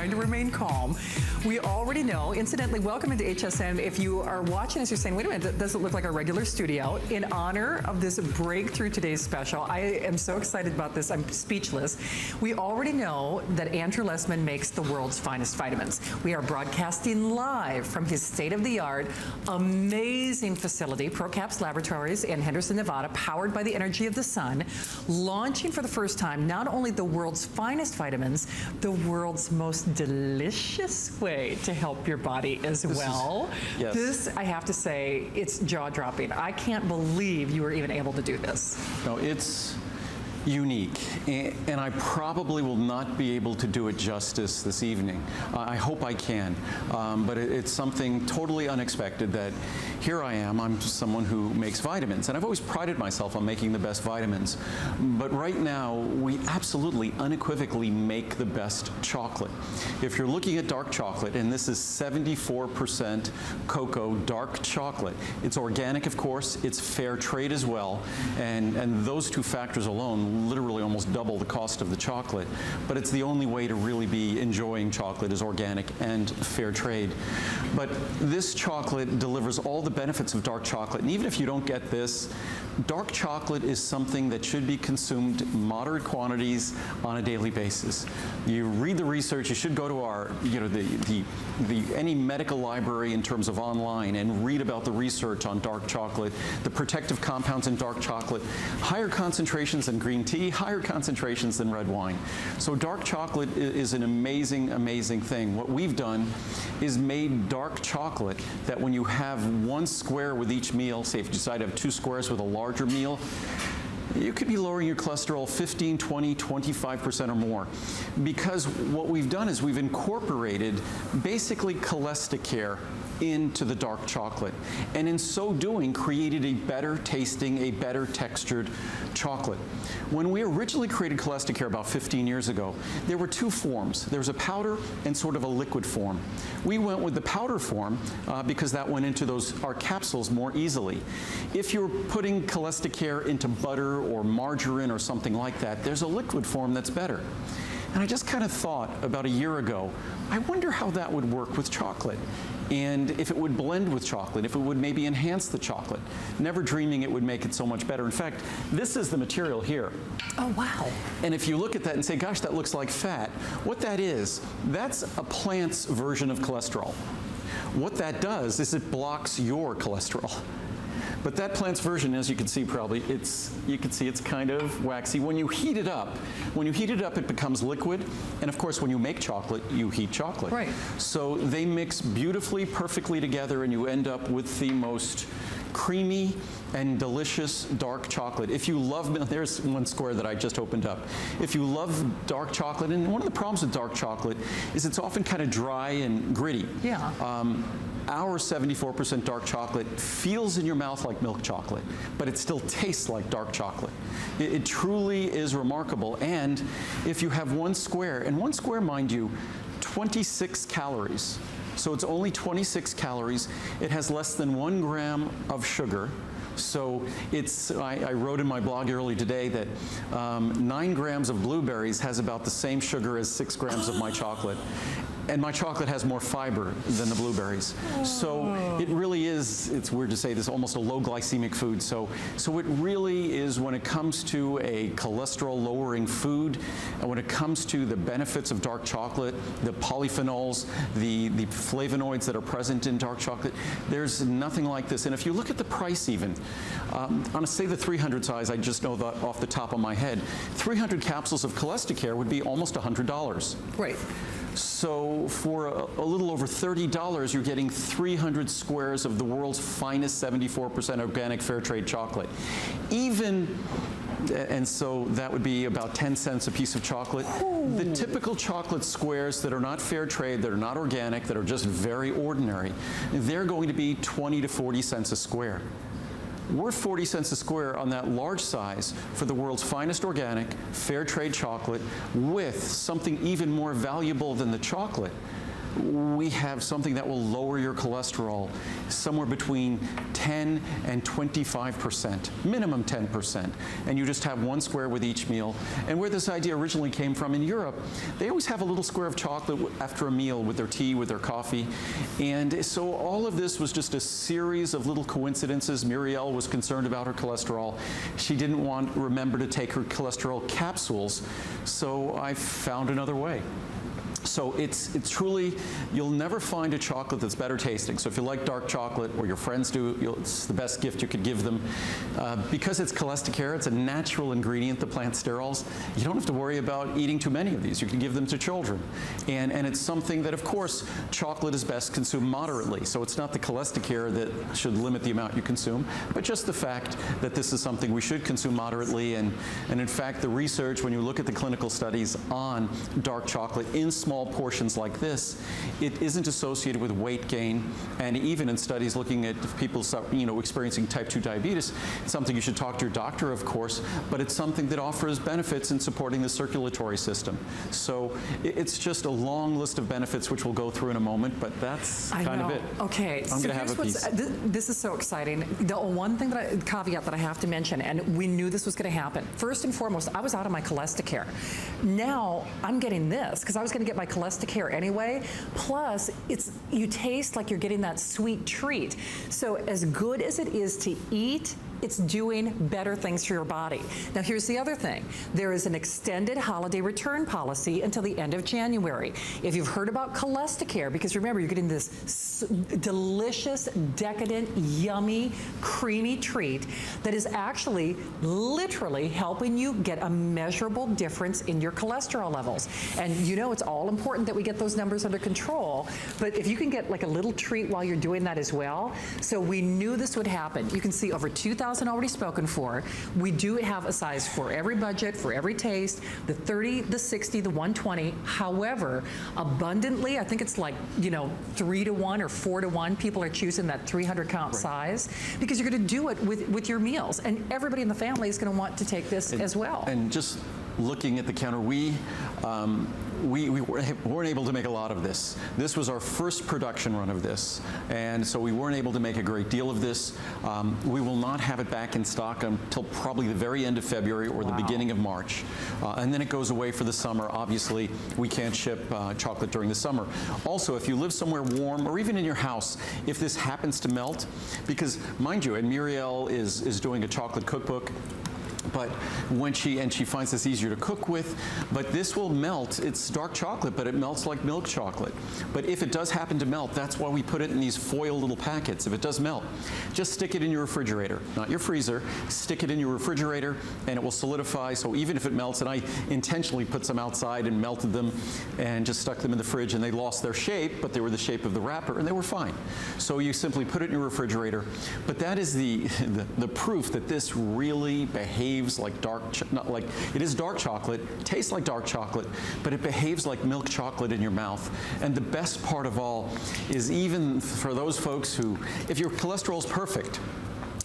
trying to remain calm. We already know, incidentally, welcome into HSN. If you are watching us, you're saying, wait a minute, that doesn't look like a regular studio. In honor of this breakthrough today's special, I am so excited about this, I'm speechless. We already know that Andrew Lessman makes the world's finest vitamins. We are broadcasting live from his state-of-the-art, amazing facility, ProCaps Laboratories in Henderson, Nevada, powered by the energy of the sun, launching for the first time not only the world's finest vitamins, the world's most delicious way to help your body as well. Yes. This, I have to say, it's jaw-dropping. I can't believe you were even able to do this. No, it's unique, and I probably will not be able to do it justice this evening. I hope I can, but it's something totally unexpected that here I am, I'm just someone who makes vitamins, and I've always prided myself on making the best vitamins, but right now we absolutely unequivocally make the best chocolate. If you're looking at dark chocolate, and this is 74% cocoa dark chocolate, it's organic, of course, it's fair trade as well, and those two factors alone literally almost double the cost of the chocolate, but it's the only way to really be enjoying chocolate is organic and fair trade. But this chocolate delivers all the benefits of dark chocolate, and even if you don't get this, dark chocolate is something that should be consumed in moderate quantities on a daily basis. You read the research, you should go to our, any medical library in terms of online and read about the research on dark chocolate, the protective compounds in dark chocolate, higher concentrations than green tea, higher concentrations than red wine. So dark chocolate is an amazing, amazing thing. What we've done is made dark chocolate that when you have one square with each meal, say if you decide to have 2 squares with a larger meal, you could be lowering your cholesterol 15, 20, 25% or more. Because what we've done is we've incorporated basically cholesterol into the dark chocolate, and in so doing created a better tasting, a better textured chocolate. When we originally created cholesterol about 15 years ago, there were 2 forms. There was a powder and sort of a liquid form. We went with the powder form because that went into our capsules more easily. If you're putting cholesterol into butter or margarine or something like that, there's a liquid form that's better. And I just kind of thought about a year ago, I wonder how that would work with chocolate. And if it would blend with chocolate, if it would maybe enhance the chocolate, never dreaming it would make it so much better. In fact, this is the material here. Oh, wow. And if you look at that and say, gosh, that looks like fat, what that is, that's a plant's version of cholesterol. What that does is it blocks your cholesterol. But that plant's version, as you can see probably, you can see it's kind of waxy. When you heat it up, it becomes liquid. And of course, when you make chocolate, you heat chocolate. Right. So they mix beautifully, perfectly together, and you end up with the most creamy and delicious dark chocolate. If you love, there's one square that I just opened up. If you love dark chocolate, and one of the problems with dark chocolate is it's often kind of dry and gritty. Yeah. Our 74% dark chocolate feels in your mouth like milk chocolate, but it still tastes like dark chocolate. It truly is remarkable. And if you have 1 square, and 1 square, mind you, 26 calories. So it's only 26 calories. It has less than 1 gram of sugar. So I wrote in my blog early today that 9 grams of blueberries has about the same sugar as 6 grams of my chocolate. And my chocolate has more fiber than the blueberries. So it really is, it's weird to say this, almost a low glycemic food. So it really is, when it comes to a cholesterol lowering food, and when it comes to the benefits of dark chocolate, the polyphenols, the flavonoids that are present in dark chocolate, there's nothing like this. And if you look at the price even, on say the 300 size, I just know that off the top of my head, 300 capsules of cholesterol would be almost $100. Right. So for a little over $30, you're getting 300 squares of the world's finest 74% organic fair trade chocolate. And so that would be about 10 cents a piece of chocolate. Ooh. The typical chocolate squares that are not fair trade, that are not organic, that are just very ordinary, they're going to be 20 to 40 cents a square. We're 40 cents a square on that large size for the world's finest organic, fair trade chocolate with something even more valuable than the chocolate, we have something that will lower your cholesterol somewhere between 10 and 25%, minimum 10%. And you just have one square with each meal. And where this idea originally came from in Europe, they always have a little square of chocolate after a meal with their tea, with their coffee. And so all of this was just a series of little coincidences. Muriel was concerned about her cholesterol. She didn't remember to take her cholesterol capsules, so I found another way. So it's truly, you'll never find a chocolate that's better tasting. So if you like dark chocolate, or your friends do, it's the best gift you could give them. Because it's cholesterol, it's a natural ingredient, the plant sterols, you don't have to worry about eating too many of these. You can give them to children. And it's something that, of course, chocolate is best consumed moderately. So it's not the cholesterol that should limit the amount you consume, but just the fact that this is something we should consume moderately. And in fact, the research, when you look at the clinical studies on dark chocolate in small portions like this, it isn't associated with weight gain. And even in studies looking at people experiencing type 2 diabetes, it's something you should talk to your doctor, of course, but it's something that offers benefits in supporting the circulatory system. So it's just a long list of benefits, which we'll go through in a moment, but that's kind of it. Okay, I'm going to have a piece. This is so exciting. The one thing caveat that I have to mention, and we knew this was going to happen. First and foremost, I was out of my cholesterol. Now I'm getting this because I was going to get my cholesterol anyway. Plus, you taste like you're getting that sweet treat. So as good as it is to eat, it's doing better things for your body. Now here's the other thing. There is an extended holiday return policy until the end of January. If you've heard about cholesterol, because remember, you're getting this delicious, decadent, yummy, creamy treat that is actually literally helping you get a measurable difference in your cholesterol levels. And you know it's all important that we get those numbers under control, but if you can get like a little treat while you're doing that as well. So we knew this would happen. You can see over 2,000 already spoken for. We do have a size for every budget, for every taste, the 30, the 60, the 120. However, abundantly, I think it's like, 3 to 1 or 4 to 1, people are choosing that 300 count size because you're going to do it with your meals. And everybody in the family is going to want to take this as well. And just looking at the counter, we weren't able to make a lot of this. This was our first production run of this, and so we weren't able to make a great deal of this. We will not have it back in stock until probably the very end of February or the beginning of March. And then it goes away for the summer. Obviously, we can't ship chocolate during the summer. Also, if you live somewhere warm, or even in your house, if this happens to melt, because mind you, and Muriel is doing a chocolate cookbook, but when she finds this easier to cook with, but this will melt. It's dark chocolate, but it melts like milk chocolate. But if it does happen to melt, that's why we put it in these foil little packets. If it does melt, just stick it in your refrigerator, not your freezer. Stick it in your refrigerator, and it will solidify. So even if it melts, and I intentionally put some outside and melted them and just stuck them in the fridge, and they lost their shape, but they were the shape of the wrapper, and they were fine. So you simply put it in your refrigerator. But that is the proof that this really behaves like it is dark chocolate, tastes like dark chocolate, but it behaves like milk chocolate in your mouth. And the best part of all is, even for those folks who, if your cholesterol is perfect,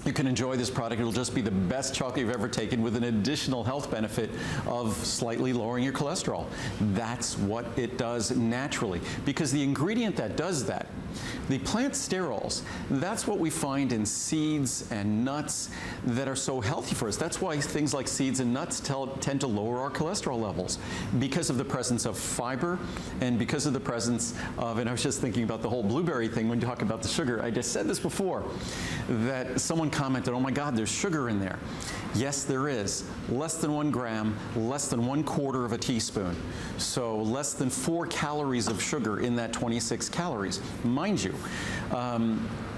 you can enjoy this product. It'll just be the best chocolate you've ever taken, with an additional health benefit of slightly lowering your cholesterol. That's what it does naturally, because the ingredient that does that, the plant sterols, that's what we find in seeds and nuts that are so healthy for us. That's why things like seeds and nuts tend to lower our cholesterol levels, because of the presence of fiber and because of the presence of, and I was just thinking about the whole blueberry thing when you talk about the sugar. I just said this before, that someone commented, oh my God, there's sugar in there. Yes, there is. Less than 1 gram, less than 1/4 of a teaspoon. So less than 4 calories of sugar in that 26 calories. Mind you,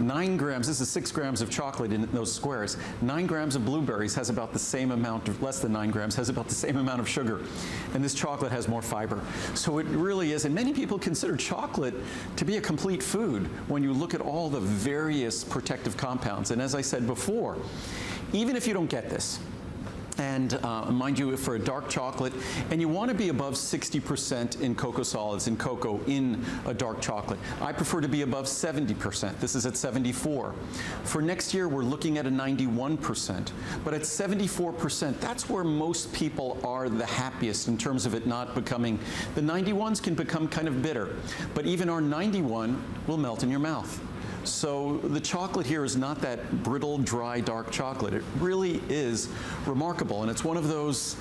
9 grams, this is 6 grams of chocolate in those squares. 9 grams of blueberries has about the same amount of, less than 9 grams, has about the same amount of sugar. And this chocolate has more fiber. So it really is, and many people consider chocolate to be a complete food when you look at all the various protective compounds. And as I said before, even if you don't get this, And mind you, for a dark chocolate, and you want to be above 60% in cocoa solids, in cocoa, in a dark chocolate. I prefer to be above 70%. This is at 74. For next year, we're looking at a 91%. But at 74%, that's where most people are the happiest in terms of it not becoming, the 91s can become kind of bitter. But even our 91 will melt in your mouth. So the chocolate here is not that brittle, dry, dark chocolate. It really is remarkable, and it's one of those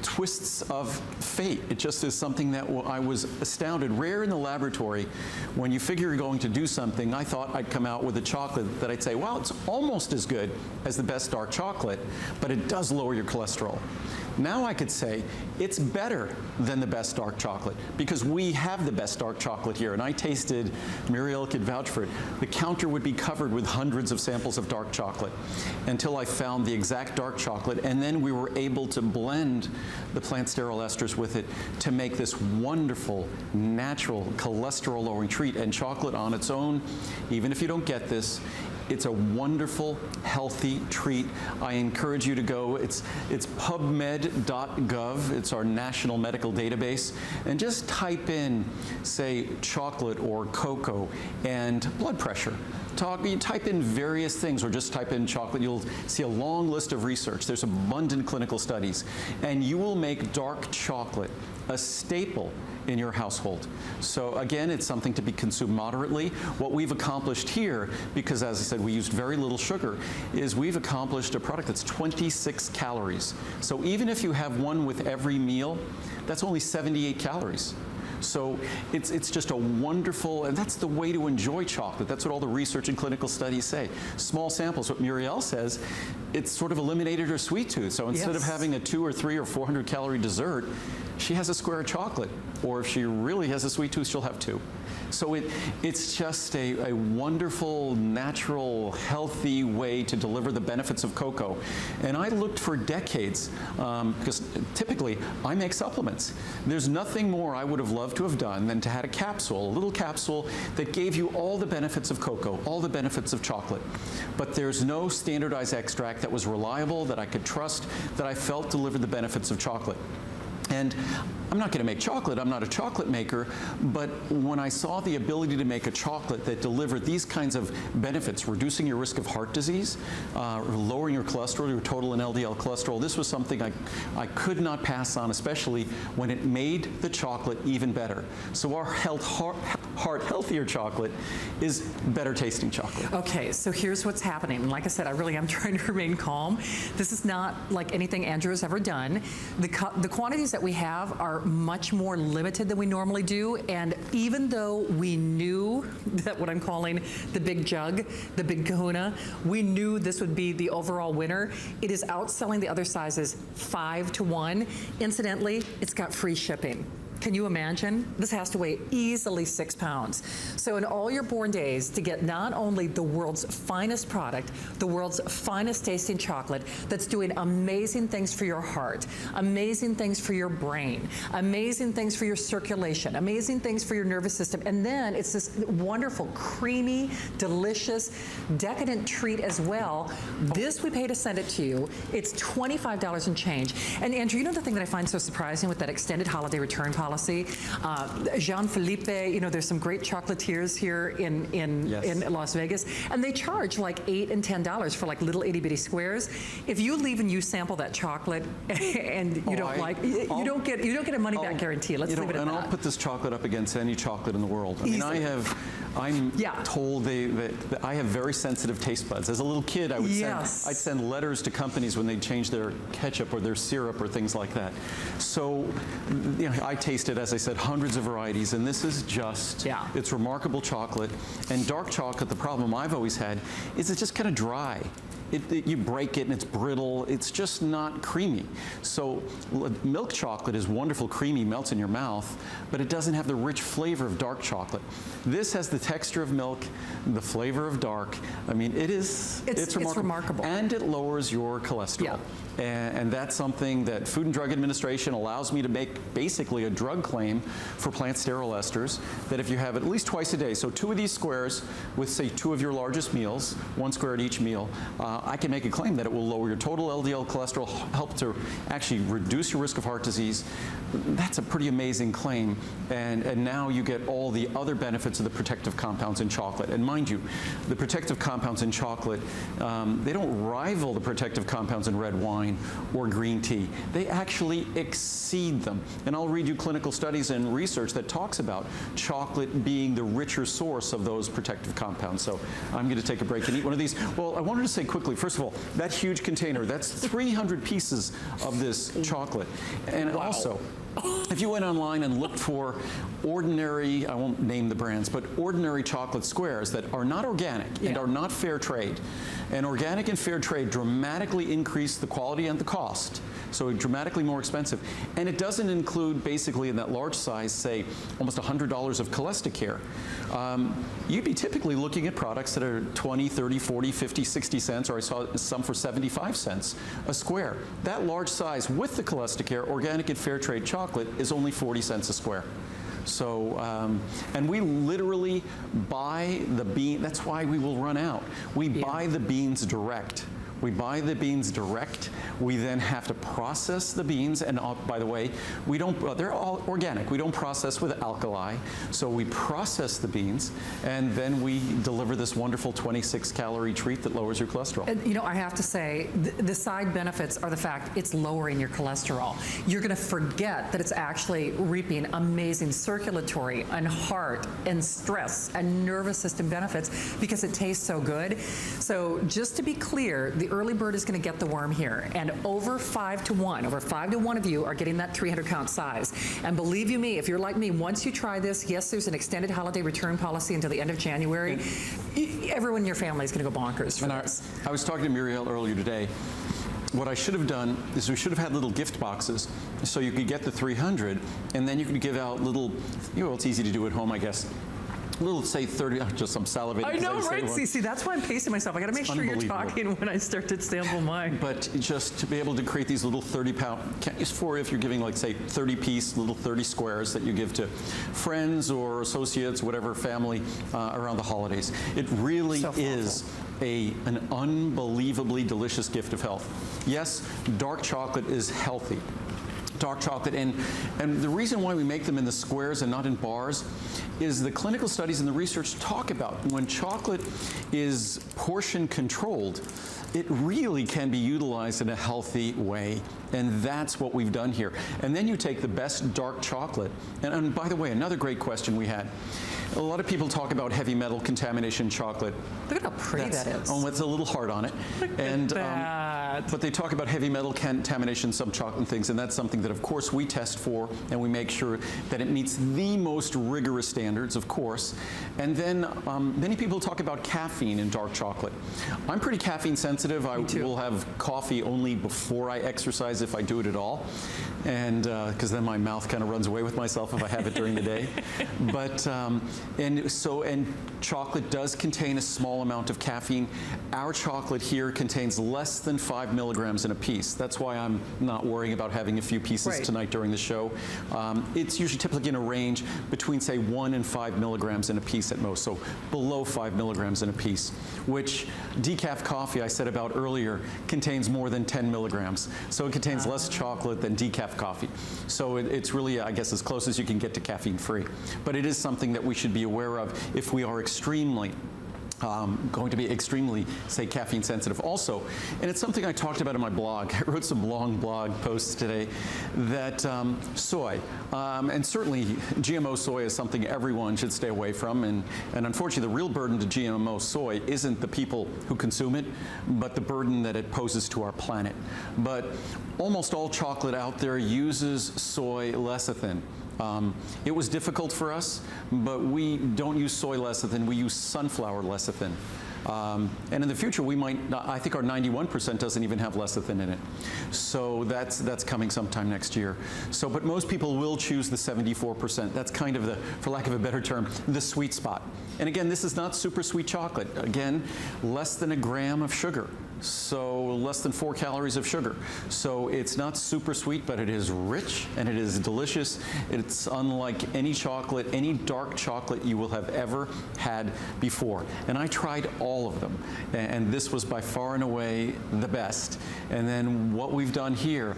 twists of fate. It just is something that I was astounded. Rare in the laboratory, when you figure you're going to do something, I thought I'd come out with a chocolate that I'd say, well, it's almost as good as the best dark chocolate, but it does lower your cholesterol. Now I could say it's better than the best dark chocolate because we have the best dark chocolate here. And I tasted, Muriel could vouch for it, the counter would be covered with hundreds of samples of dark chocolate until I found the exact dark chocolate. And then we were able to blend the plant sterol esters with it to make this wonderful, natural, cholesterol-lowering treat. And chocolate on its own, even if you don't get this, it's a wonderful, healthy treat. I encourage you to go. It's pubmed.gov. It's our national medical database. And just type in, say, chocolate or cocoa and blood pressure. You type in various things, or just type in chocolate. You'll see a long list of research. There's abundant clinical studies. And you will make dark chocolate a staple in your household. So again, it's something to be consumed moderately. What we've accomplished here, because as I said, we used very little sugar, is we've accomplished a product that's 26 calories. So even if you have one with every meal, that's only 78 calories. So it's just a wonderful, and that's the way to enjoy chocolate. That's what all the research and clinical studies say. Small samples. What Muriel says, it's sort of eliminated her sweet tooth. So instead of having a 200 or 300 or 400 calorie dessert, she has a square of chocolate. Or if she really has a sweet tooth, she'll have 2. So it's just a wonderful, natural, healthy way to deliver the benefits of cocoa. And I looked for decades, because typically I make supplements. There's nothing more I would have loved to have done than to have a capsule, a little capsule that gave you all the benefits of cocoa, all the benefits of chocolate. But there's no standardized extract that was reliable, that I could trust, that I felt delivered the benefits of chocolate. And I'm not going to make chocolate, I'm not a chocolate maker, but when I saw the ability to make a chocolate that delivered these kinds of benefits, reducing your risk of heart disease, lowering your cholesterol, your total and LDL cholesterol, this was something I could not pass on, especially when it made the chocolate even better. So our heart healthier chocolate is better tasting chocolate. Okay, so here's what's happening. Like I said, I really am trying to remain calm. This is not like anything Andrew has ever done. The quantities that we have are much more limited than we normally do, and even though we knew that what I'm calling the big jug, the big kahuna, we knew this would be the overall winner, it is outselling the other sizes 5 to 1. Incidentally, it's got free shipping. Can you imagine? This has to weigh easily 6 pounds. So in all your born days, to get not only the world's finest product, the world's finest tasting chocolate that's doing amazing things for your heart, amazing things for your brain, amazing things for your circulation, amazing things for your nervous system, and then it's this wonderful, creamy, delicious, decadent treat as well. This we pay to send it to you. It's $25 and change. And Andrew, you know the thing that I find so surprising with that extended holiday return policy? Jean-Philippe, you know, there's some great chocolatiers here in Las Vegas, and they charge like $8 and $10 for like little itty bitty squares. If you leave and you sample that chocolate and you you don't get a money back guarantee. Let's leave it at that. And I'll put this chocolate up against any chocolate in the world. I mean, I'm told that I have very sensitive taste buds. As a little kid, I'd send letters to companies when they'd change their ketchup or their syrup or things like that. So, you know, I tasted, as I said, hundreds of varieties, and this is just, it's remarkable chocolate. And dark chocolate, the problem I've always had is it's just kind of dry. You break it and it's brittle. It's just not creamy. So milk chocolate is wonderful, creamy, melts in your mouth, but it doesn't have the rich flavor of dark chocolate. This has the texture of milk, the flavor of dark. I mean, it's remarkable. And it lowers your cholesterol. And that's something that Food and Drug Administration allows me to make basically a drug claim for plant sterol esters, that if you have at least twice a day, so 2 of these squares with, say, 2 of your largest meals, 1 square at each meal, I can make a claim that it will lower your total LDL cholesterol, help to actually reduce your risk of heart disease. That's a pretty amazing claim. And now you get all the other benefits of the protective compounds in chocolate. And mind you, the protective compounds in chocolate, they don't rival the protective compounds in red wine or green tea. They actually exceed them. And I'll read you clinical studies and research that talks about chocolate being the richer source of those protective compounds. So I'm going to take a break and eat one of these. Well, I wanted to say quickly, first of all, that huge container, that's 300 pieces of this chocolate. And also, if you went online and looked for ordinary, I won't name the brands, but ordinary chocolate squares that are not organic and are not fair trade, and organic and fair trade dramatically increase the quality and the cost, so dramatically more expensive. And it doesn't include, basically in that large size, say, almost $100 of cholesterol. You'd be typically looking at products that are 20, 30, 40, 50, 60 cents, or I saw some for 75 cents a square. That large size with the cholesterol, organic and fair trade chocolate, is only 40 cents a square. So, and we literally buy the bean. That's why we will run out. We buy the beans direct. We buy the beans direct. We then have to process the beans. And by the way, we don't, they're all organic. We don't process with alkali. So we process the beans, and then we deliver this wonderful 26-calorie treat that lowers your cholesterol. And, you know, I have to say, the side benefits are the fact it's lowering your cholesterol. You're going to forget that it's actually reaping amazing circulatory and heart and stress and nervous system benefits because it tastes so good. So just to be clear, the early bird is going to get the worm here, and over 5 to 1 of you are getting that 300 count size. And believe you me, if you're like me, once you try this, yes, there's an extended holiday return policy until the end of January. Everyone in your family is going to go bonkers for this. I was talking to Muriel earlier today. What I should have done is we should have had little gift boxes so you could get the 300, and then you could give out little, you know, it's easy to do at home, I guess. Little, say 30, just I'm salivating. I know, right? See, that's why I'm pacing myself. I got to make sure you're talking when I start to sample mine. But just to be able to create these little 30-pound, for if you're giving, like, say, 30-piece, little 30 squares that you give to friends or associates, whatever, family, around the holidays. It really is an unbelievably delicious gift of health. Yes, dark chocolate is healthy. Dark chocolate, and the reason why we make them in the squares and not in bars is the clinical studies and the research talk about when chocolate is portion controlled, it really can be utilized in a healthy way, and that's what we've done here. And then you take the best dark chocolate, and by the way, another great question we had. A lot of people talk about heavy metal contamination in chocolate. Look at how pretty that is. Oh, it's a little hard on it. Look at that. But they talk about heavy metal contamination, some chocolate and things, and that's something that, of course, we test for, and we make sure that it meets the most rigorous standards, of course. And then many people talk about caffeine in dark chocolate. I'm pretty caffeine sensitive. I will have coffee only before I exercise, if I do it at all, and because then my mouth kind of runs away with myself if I have it during the day. But and chocolate does contain a small amount of caffeine. Our chocolate here contains less than 5 milligrams in a piece. That's why I'm not worrying about having a few pieces tonight during the show. It's usually typically in a range between, say, 1 and 5 milligrams in a piece at most, so below 5 milligrams in a piece, which decaf coffee, I said about earlier, contains more than 10 milligrams. So it contains less chocolate than decaf coffee. So it's really, I guess, as close as you can get to caffeine-free. But it is something that we should be aware of if we are extremely going to be extremely, say, caffeine sensitive. Also, and it's something I talked about in my blog, I wrote some long blog posts today, that soy, and certainly GMO soy is something everyone should stay away from, and unfortunately the real burden to GMO soy isn't the people who consume it, but the burden that it poses to our planet. But almost all chocolate out there uses soy lecithin. It was difficult for us, but we don't use soy lecithin, we use sunflower lecithin. And in the future, we might, I think our 91% doesn't even have lecithin in it. So that's coming sometime next year. So, but most people will choose the 74%. That's kind of the, for lack of a better term, the sweet spot. And again, this is not super sweet chocolate. Again, less than a gram of sugar. so less than 4 calories of sugar. So it's not super sweet, but it is rich and it is delicious. It's unlike any chocolate, any dark chocolate you will have ever had before. And I tried all of them, and this was by far and away the best. And then what we've done here,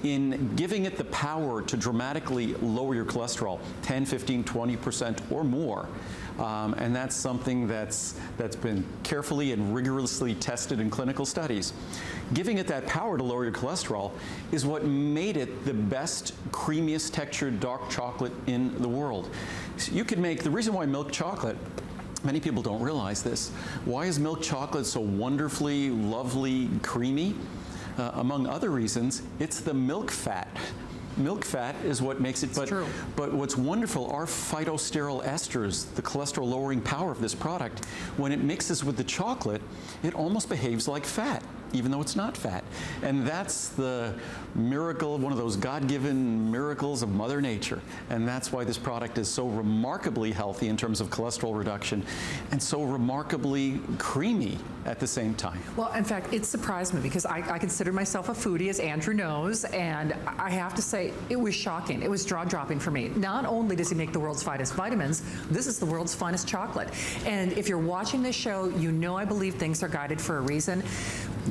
in giving it the power to dramatically lower your cholesterol, 10, 15, 20% or more, and that's something that's been carefully and rigorously tested in clinical studies. Giving it that power to lower your cholesterol is what made it the best, creamiest textured dark chocolate in the world. So you could make, the reason why milk chocolate, many people don't realize this, why is milk chocolate so wonderfully, lovely, creamy? Among other reasons, it's the milk fat. Milk fat is what makes it, but what's wonderful, our phytosterol esters, the cholesterol lowering power of this product, when it mixes with the chocolate, it almost behaves like fat, even though it's not fat. And that's the miracle, one of those God-given miracles of Mother Nature. And that's why this product is so remarkably healthy in terms of cholesterol reduction and so remarkably creamy at the same time. Well, in fact, it surprised me because I consider myself a foodie, as Andrew knows, and I have to say, it was shocking. It was jaw-dropping for me. Not only does he make the world's finest vitamins, this is the world's finest chocolate. And if you're watching this show, you know I believe things are guided for a reason.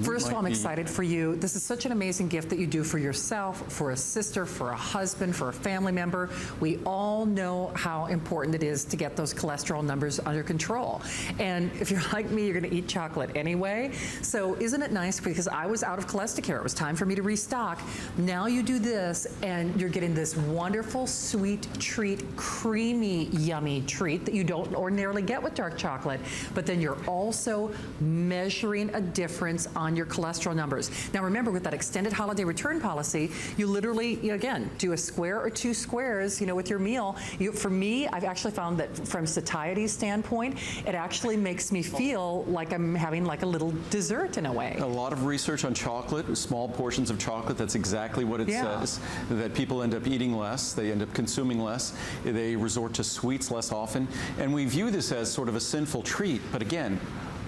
First of all, I'm excited for you. This is such an amazing gift that you do for yourself, for a sister, for a husband, for a family member. We all know how important it is to get those cholesterol numbers under control. And if you're like me, you're going to eat chocolate anyway. So isn't it nice? Because I was out of cholesterol. It was time for me to restock. Now you do this, and you're getting this wonderful, sweet treat, creamy, yummy treat that you don't ordinarily get with dark chocolate. But then you're also measuring a difference on your cholesterol numbers. Now remember, with that extended holiday return policy, you literally, again, do a square or 2 squares, with your meal. For me, I've actually found that from satiety's standpoint, it actually makes me feel like I'm having like a little dessert in a way. A lot of research on chocolate, small portions of chocolate, that's exactly what it says, that people end up eating less, they end up consuming less, they resort to sweets less often, and we view this as sort of a sinful treat, but again,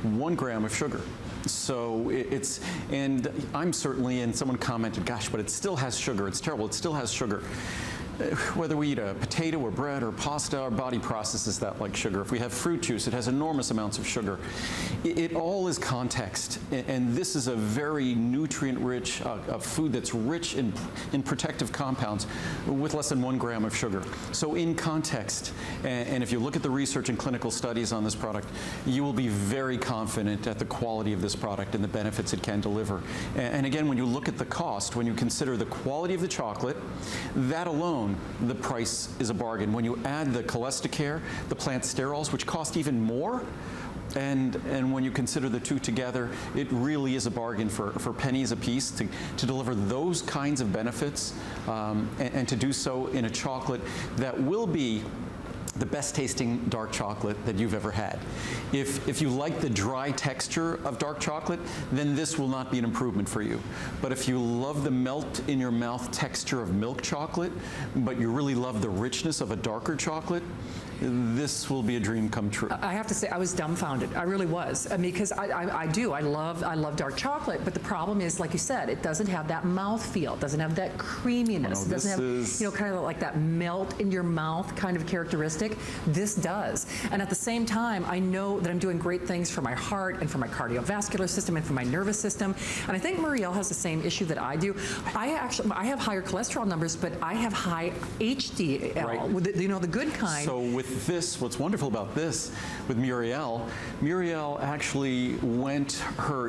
1 gram of sugar. So and I'm certainly, and someone commented, gosh, but it still has sugar. It's terrible. It still has sugar. Whether we eat a potato or bread or pasta, our body processes that like sugar. If we have fruit juice, it has enormous amounts of sugar. It all is context, and this is a very nutrient-rich food that's rich in protective compounds with less than 1 gram of sugar. So in context, and if you look at the research and clinical studies on this product, you will be very confident at the quality of this product and the benefits it can deliver. And again, when you look at the cost, when you consider the quality of the chocolate, that alone, the price is a bargain. When you add the cholesterol, the plant sterols, which cost even more, and when you consider the two together, it really is a bargain for pennies a piece to deliver those kinds of benefits, and to do so in a chocolate that will be the best tasting dark chocolate that you've ever had. If you like the dry texture of dark chocolate, then this will not be an improvement for you. But if you love the melt in your mouth texture of milk chocolate, but you really love the richness of a darker chocolate, this will be a dream come true. I have to say, I was dumbfounded. I really was. I mean, because I love dark chocolate, but the problem is, like you said, it doesn't have that mouth feel. It doesn't have that creaminess. It doesn't have, kind of like that melt in your mouth kind of characteristic. This does. And at the same time, I know that I'm doing great things for my heart and for my cardiovascular system and for my nervous system. And I think Muriel has the same issue that I do. I have higher cholesterol numbers, but I have high HDL, right. The good kind. So with this, what's wonderful about this with Muriel actually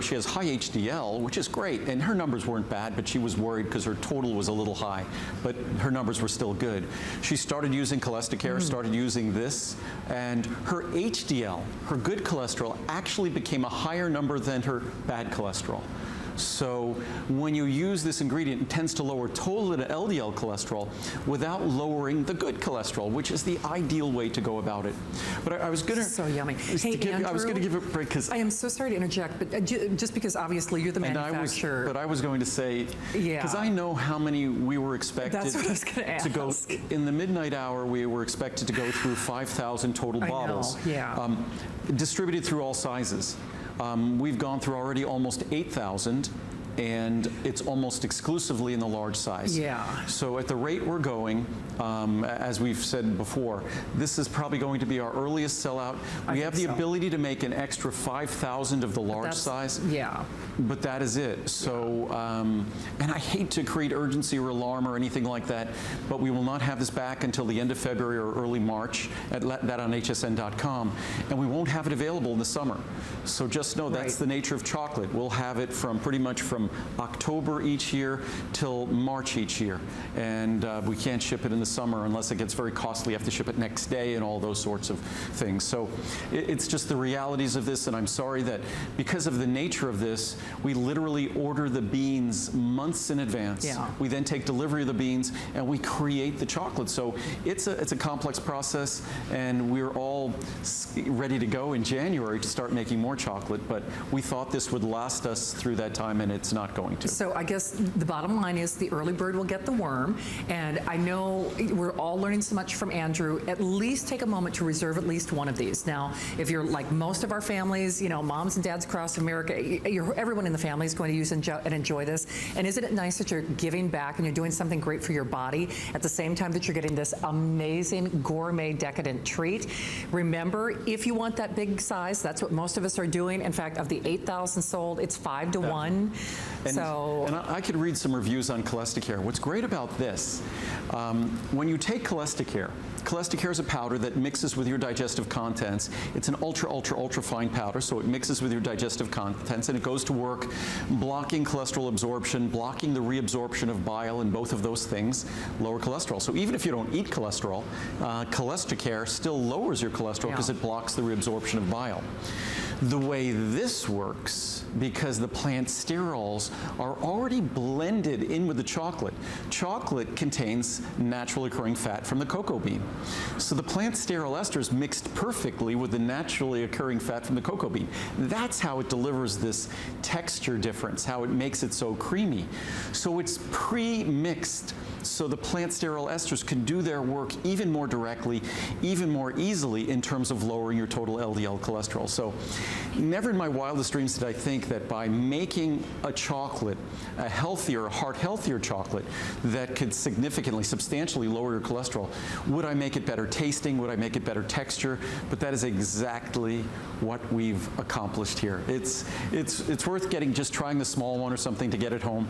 she has high HDL, which is great, and her numbers weren't bad, but she was worried because her total was a little high, but her numbers were still good. She started using cholesterol, started using this, and her HDL, her good cholesterol, actually became a higher number than her bad cholesterol. So when you use this ingredient, it tends to lower total and LDL cholesterol without lowering the good cholesterol, which is the ideal way to go about it. But I was going to... So yummy. Hey, Andrew, I was going to give a break because... I am so sorry to interject, but just because obviously you're the manufacturer... But I was going to say, because I know how many we were expected That's what I was going to ask. to go... In the midnight hour, we were expected to go through 5,000 total bottles. I know, yeah. Distributed through all sizes. We've gone through already almost 8,000. And it's almost exclusively in the large size. Yeah. So at the rate we're going, as we've said before, this is probably going to be our earliest sellout. We have the ability to make an extra 5,000 of the large size. Yeah. But that is it. So, and I hate to create urgency or alarm or anything like that, but we will not have this back until the end of February or early March, that on hsn.com, and we won't have it available in the summer. So just know that's the nature of chocolate. We'll have it from pretty much from October each year till March each year. And we can't ship it in the summer unless it gets very costly. You have to ship it next day and all those sorts of things. So it's just the realities of this, and I'm sorry that because of the nature of this, we literally order the beans months in advance. Yeah. We then take delivery of the beans and we create the chocolate. So it's a complex process, and we're all ready to go in January to start making more chocolate, but we thought this would last us through that time, and it's not going to. So I guess the bottom line is the early bird will get the worm, and I know we're all learning so much from Andrew. At least take a moment to reserve at least one of these. Now, if you're like most of our families, you know, moms and dads across America, everyone in the family is going to use and enjoy this. And isn't it nice that you're giving back and you're doing something great for your body at the same time that you're getting this amazing gourmet decadent treat? Remember, if you want that big size, that's what most of us are doing. In fact, of the 8,000 sold, it's 5 to 1. And I could read some reviews on Cholesterol. What's great about this, when you take Cholesterol is a powder that mixes with your digestive contents. It's an ultra fine powder, so it mixes with your digestive contents, and it goes to work blocking cholesterol absorption, blocking the reabsorption of bile, and both of those things lower cholesterol. So even if you don't eat cholesterol, Cholesterol still lowers your cholesterol because it blocks the reabsorption of bile. The way this works, because the plant sterols are already blended in with the chocolate. Chocolate contains naturally occurring fat from the cocoa bean. So the plant sterol esters mixed perfectly with the naturally occurring fat from the cocoa bean. That's how it delivers this texture difference, how it makes it so creamy. So it's pre-mixed, so the plant sterol esters can do their work even more directly, even more easily in terms of lowering your total LDL cholesterol. So never in my wildest dreams did I think that by making a chocolate, a healthier, heart-healthier chocolate that could significantly, substantially lower your cholesterol, would I make it better tasting, would I make it better texture? But that is exactly what we've accomplished here. It's worth just trying the small one or something to get it home,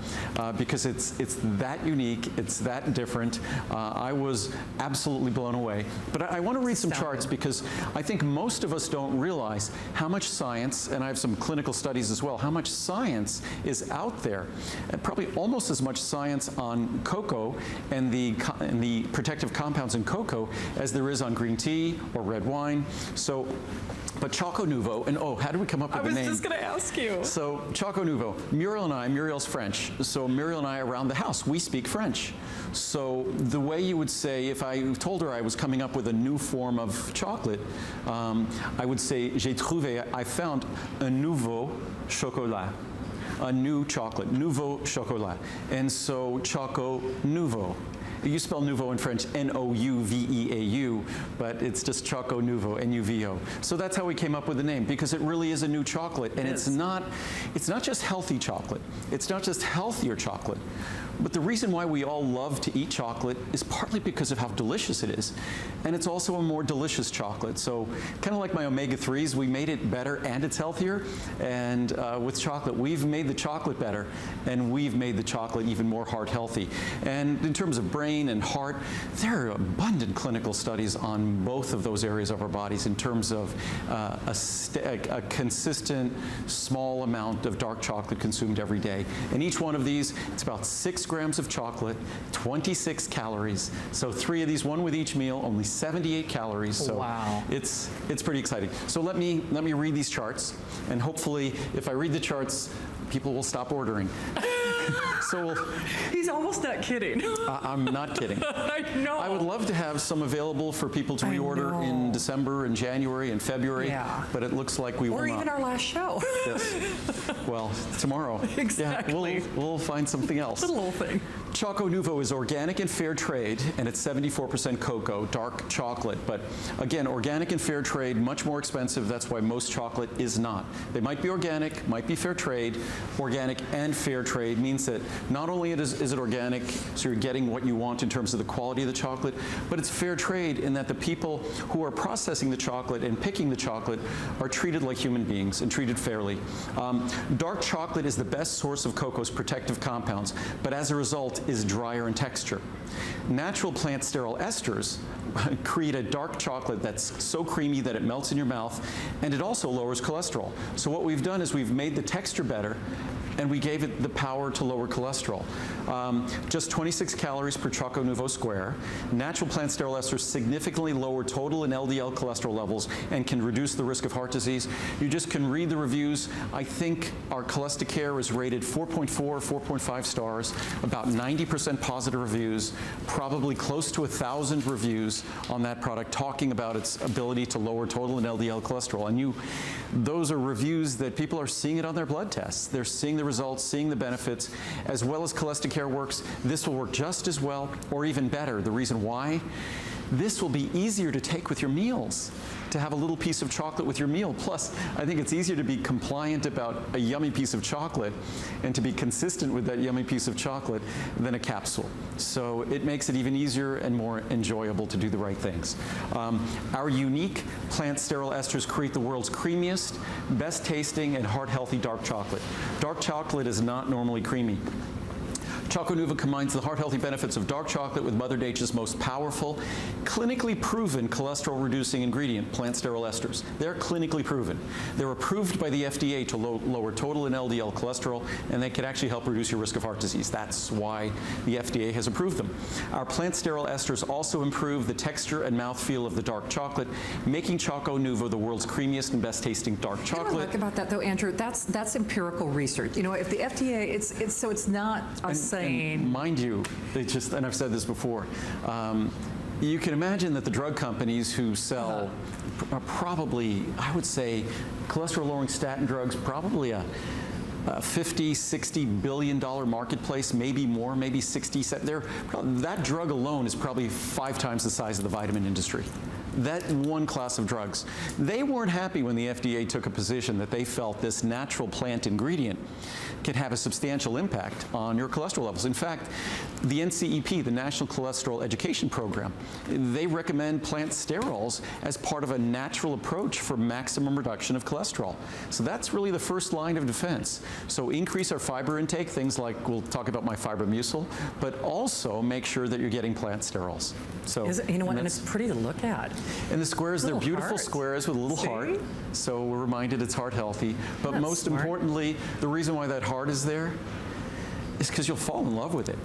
because it's that unique, it's that different. I was absolutely blown away. But I want to read some charts, because I think most of us don't realize how much science, and I have some clinical studies as well, how much science is out there, and probably almost as much science on cocoa and the protective compounds in cocoa as there is on green tea or red wine. So, but ChocoNuvo, and how did we come up with the name? I was just going to ask you. So ChocoNuvo, Muriel's French. So Muriel and I around the house, we speak French. So the way you would say, if I told her I was coming up with a new form of chocolate, I would say, I found un nouveau chocolat. A new chocolate, nouveau chocolat. And so ChocoNuvo. You spell nouveau in French N-O-U-V-E-A-U, but it's just ChocoNuvo, N-U-V-O. So that's how we came up with the name, because it really is a new chocolate, and it's not just healthy chocolate. It's not just healthier chocolate. But the reason why we all love to eat chocolate is partly because of how delicious it is. And it's also a more delicious chocolate. So kind of like my omega-3s, we made it better and it's healthier. And with chocolate, we've made the chocolate better, and we've made the chocolate even more heart healthy. And in terms of brain and heart, there are abundant clinical studies on both of those areas of our bodies in terms of a consistent small amount of dark chocolate consumed every day. And each one of these, it's about 6 grams of chocolate, 26 calories. So 3 of these, one with each meal, only 78 calories. So wow. It's pretty exciting. So let me read these charts, and hopefully if I read the charts people will stop ordering. So He's almost not kidding. I'm not kidding. I know. I would love to have some available for people to reorder in December and January and February, but it looks like we will not. Or even our last show. Yes. Well, tomorrow. Exactly. Yeah, we'll find something else. It's a little thing. ChocoNuvo is organic and fair trade, and it's 74% cocoa, dark chocolate. But again, organic and fair trade, much more expensive. That's why most chocolate is not. They might be organic, might be fair trade. Organic and fair trade means that not only is it organic, so you're getting what you want in terms of the quality of the chocolate, but it's fair trade in that the people who are processing the chocolate and picking the chocolate are treated like human beings and treated fairly. Dark chocolate is the best source of cocoa's protective compounds, but as a result is drier in texture. Natural plant sterol esters create a dark chocolate that's so creamy that it melts in your mouth, and it also lowers cholesterol. So what we've done is we've made the texture better, and we gave it the power to lower cholesterol. Just 26 calories per ChocoNuvo square. Natural plant sterol esters significantly lower total and LDL cholesterol levels and can reduce the risk of heart disease. You just can read the reviews. I think our Cholesterol is rated 4.4, 4.5 stars, about 90% positive reviews, probably close to 1,000 reviews on that product talking about its ability to lower total and LDL cholesterol. And those are reviews that people are seeing it on their blood tests. They're seeing the results, seeing the benefits, as well as Cholesterol works. This will work just as well or even better. The reason why? This will be easier to take with your meals, to have a little piece of chocolate with your meal. Plus, I think it's easier to be compliant about a yummy piece of chocolate and to be consistent with that yummy piece of chocolate than a capsule. So it makes it even easier and more enjoyable to do the right things. Our unique plant sterol esters create the world's creamiest, best tasting, and heart-healthy dark chocolate. Dark chocolate is not normally creamy. ChocoNuvo combines the heart-healthy benefits of dark chocolate with Mother Nature's most powerful, clinically proven cholesterol-reducing ingredient, plant sterol esters. They're clinically proven. They're approved by the FDA to lower total and LDL cholesterol, and they can actually help reduce your risk of heart disease. That's why the FDA has approved them. Our plant sterol esters also improve the texture and mouthfeel of the dark chocolate, making ChocoNuvo the world's creamiest and best-tasting dark chocolate. What I like about that, though, Andrew, that's empirical research. You know, if the FDA, it's not us saying. And mind you, and I've said this before, you can imagine that the drug companies who sell are probably, I would say, cholesterol-lowering statin drugs, probably a $50, $60 billion marketplace, maybe more, maybe 60. That drug alone is probably 5 times the size of the vitamin industry. That one class of drugs. They weren't happy when the FDA took a position that they felt this natural plant ingredient could have a substantial impact on your cholesterol levels. In fact, the NCEP, the National Cholesterol Education Program, they recommend plant sterols as part of a natural approach for maximum reduction of cholesterol. So that's really the first line of defense. So increase our fiber intake, things like, we'll talk about my Fibromucil, but also make sure that you're getting plant sterols. So, you know what, and it's pretty to look at. And the squares, they're beautiful heart. Squares with a little heart. So we're reminded it's heart healthy. But That's most smart. Importantly, the reason why that heart is there is because you'll fall in love with it.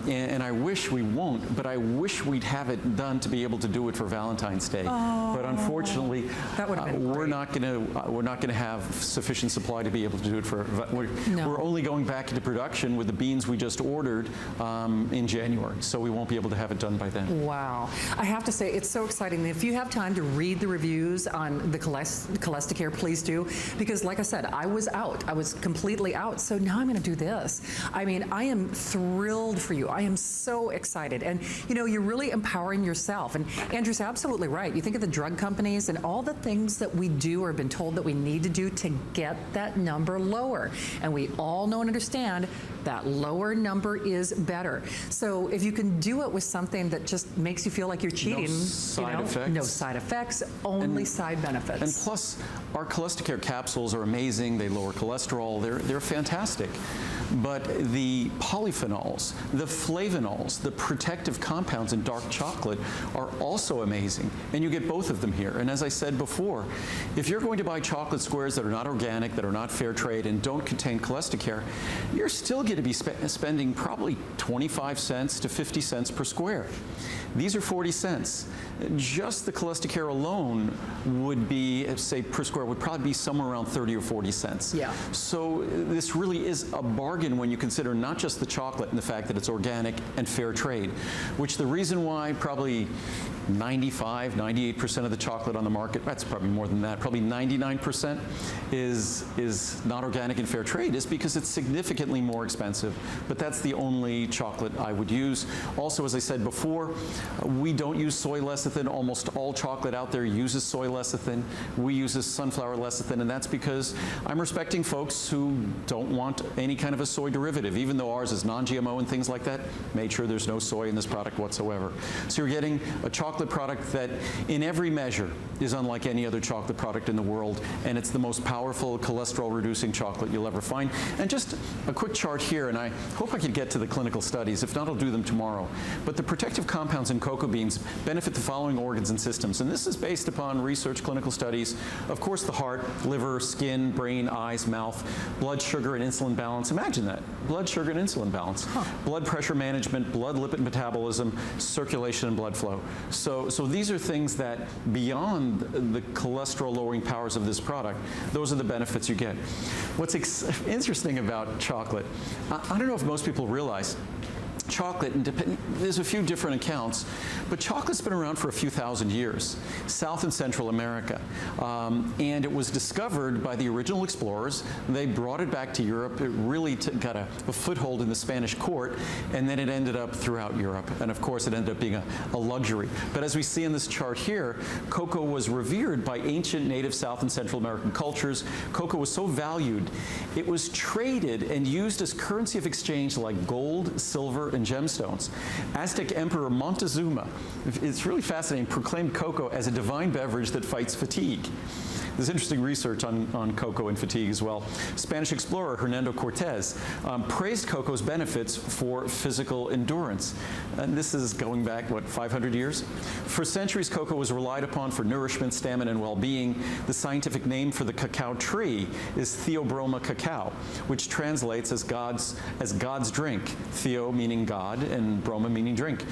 And I wish we won't, but I wish we'd have it done to be able to do it for Valentine's Day. But unfortunately, that would've been we're not going to have sufficient supply to be able to do it for. We're only going back into production with the beans we just ordered in January, so we won't be able to have it done by then. Wow. I have to say, it's so exciting. If you have time to read the reviews on the Cholesterol, please do, because like I said, I was out. I was completely out, so now I'm going to do this. I mean, I am thrilled for you. I am so excited. And, you know, you're really empowering yourself. And Andrew's absolutely right. You think of the drug companies and all the things that we do or have been told that we need to do to get that number lower. And we all know and understand that lower number is better. So if you can do it with something that just makes you feel like you're cheating, no side effects, only side benefits. And plus, our Cholesterol capsules are amazing. They lower cholesterol. They're fantastic. But the polyphenols, the flavonols, the protective compounds in dark chocolate are also amazing. And you get both of them here. And as I said before, if you're going to buy chocolate squares that are not organic, that are not fair trade, and don't contain Cholesterol, you're still getting to be spending probably 25 cents to 50 cents per square. These are 40 cents. Just the cholesterol alone would be, say, per square, would probably be somewhere around 30 or 40 cents. Yeah. So this really is a bargain when you consider not just the chocolate and the fact that it's organic and fair trade, which the reason why probably 95, 98% of the chocolate on the market, that's probably more than that, probably 99% is not organic and fair trade, is because it's significantly more expensive. But that's the only chocolate I would use. Also, as I said before, we don't use soy lecithin. Almost all chocolate out there uses soy lecithin. We use this sunflower lecithin, and that's because I'm respecting folks who don't want any kind of a soy derivative, even though ours is non-GMO and things like that. Made sure there's no soy in this product whatsoever. So you're getting a chocolate product that in every measure is unlike any other chocolate product in the world, and it's the most powerful cholesterol-reducing chocolate you'll ever find. And just a quick chart here, and I hope I could get to the clinical studies. If not, I'll do them tomorrow. But the protective compounds in cocoa beans benefit the following organs and systems, and this is based upon research, clinical studies. Of course, the heart, liver, skin, brain, eyes, mouth, blood sugar and insulin balance. Imagine that, blood sugar and insulin balance. Blood pressure management, blood lipid metabolism, circulation and blood flow. So these are things that, beyond the cholesterol-lowering powers of this product, those are the benefits you get. What's interesting about chocolate, I don't know if most people realize, chocolate, and there's a few different accounts, but chocolate's been around for a few thousand years, South and Central America. And it was discovered by the original explorers. They brought it back to Europe. It really got a foothold in the Spanish court, and then it ended up throughout Europe. And of course, it ended up being a luxury. But as we see in this chart here, cocoa was revered by ancient native South and Central American cultures. Cocoa was so valued, it was traded and used as currency of exchange like gold, silver, and gemstones. Aztec Emperor Montezuma, it's really fascinating, proclaimed cocoa as a divine beverage that fights fatigue. There's interesting research on cocoa and fatigue as well. Spanish explorer Hernando Cortez praised cocoa's benefits for physical endurance. And this is going back, what, 500 years? For centuries, cocoa was relied upon for nourishment, stamina, and well-being. The scientific name for the cacao tree is Theobroma cacao, which translates as God's drink. Theo meaning God and broma meaning drink.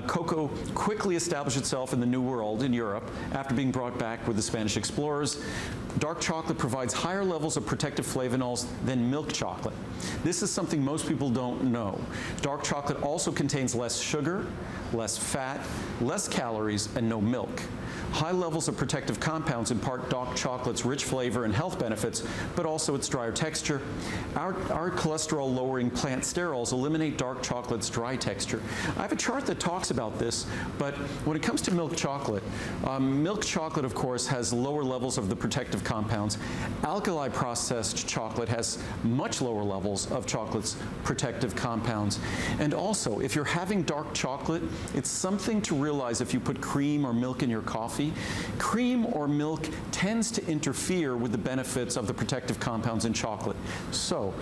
Cocoa quickly established itself in the New World in Europe after being brought back with the Spanish explorers. Dark chocolate provides higher levels of protective flavonols than milk chocolate. This is something most people don't know. Dark chocolate also contains less sugar, less fat, less calories, and no milk. High levels of protective compounds impart dark chocolate's rich flavor and health benefits, but also its drier texture. Our cholesterol-lowering plant sterols eliminate dark chocolate's dry texture. I have a chart that talks about this, but when it comes to milk chocolate, of course, has lower levels of the protective compounds. Alkali processed chocolate has much lower levels of chocolate's protective compounds. And also, if you're having dark chocolate, it's something to realize if you put cream or milk in your coffee. Cream or milk tends to interfere with the benefits of the protective compounds in chocolate. So,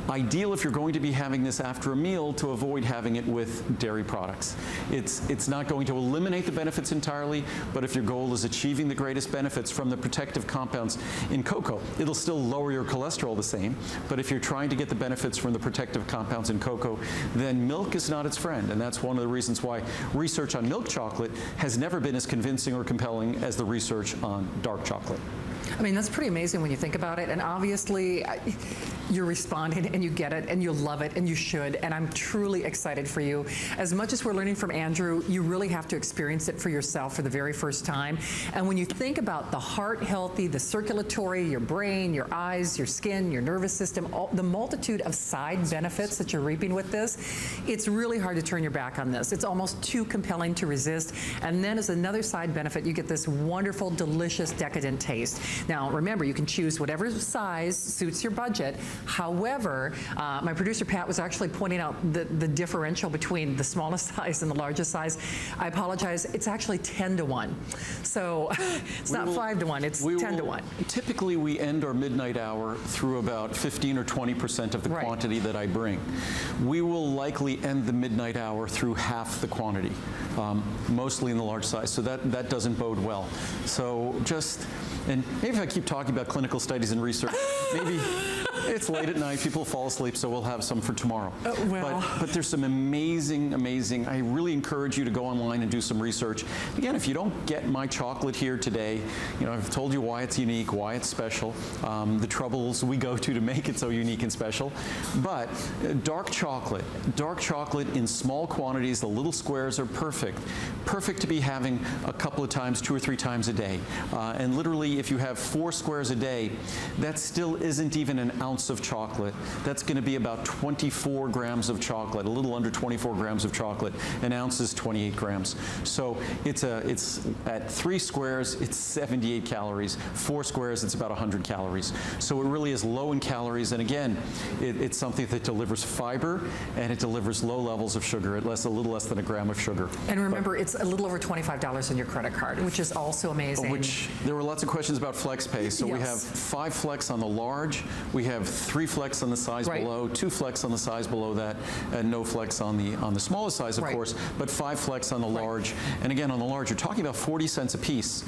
ideal if you're going to be having this after a meal to avoid having it with dairy products. It's not going to eliminate the benefits entirely, but if your goal is achieving the greatest benefits from the protective compounds in cocoa, it'll still lower your cholesterol the same. But if you're trying to get the benefits from the protective compounds in cocoa, then milk is not its friend. And that's one of the reasons why research on milk chocolate has never been as convincing or compelling as the research on dark chocolate. I mean, that's pretty amazing when you think about it. And obviously, you're responding and you get it and you love it and you should. And I'm truly excited for you. As much as we're learning from Andrew, you really have to experience it for yourself for the very first time. And when you think about the heart healthy, the circulatory, your brain, your eyes, your skin, your nervous system, the multitude of side benefits that you're reaping with this, it's really hard to turn your back on this. It's almost too compelling to resist. And then as another side benefit, you get this wonderful, delicious, decadent taste. Now, remember, you can choose whatever size suits your budget. However, my producer, Pat, was actually pointing out the differential between the smallest size and the largest size. I apologize. It's actually 10 to 1. So it's not 5 to 1. It's 10 to 1. Typically, we end our midnight hour through about 15 or 20% of the quantity that I bring. We will likely end the midnight hour through half the quantity, mostly in the large size. So that doesn't bode well. So and maybe if I keep talking about clinical studies and research, It's late at night. People fall asleep, so we'll have some for tomorrow. Well. But there's some amazing, I really encourage you to go online and do some research. Again, if you don't get my chocolate here today, I've told you why it's unique, why it's special, the troubles we go to make it so unique and special. But dark chocolate in small quantities, the little squares are perfect. Perfect to be having a couple of times, 2 or 3 times a day. And literally, if you have 4 squares a day, that still isn't even an ounce of chocolate. That's going to be about 24 grams of chocolate, a little under 24 grams of chocolate. An ounce is 28 grams. So it's at 3 squares, it's 78 calories. 4 squares, it's about 100 calories. So it really is low in calories. And again, it's something that delivers fiber and it delivers low levels of sugar, a little less than a gram of sugar. And remember, it's a little over $25 on your credit card, which is also amazing. Which there were lots of questions about flex pay. So we have 5 flex on the large, we have 3 flex on the size below, 2 flex on the size below that, and no flex on the smallest size, of course, but 5 flex on the large. And again, on the large, you're talking about 40 cents a piece.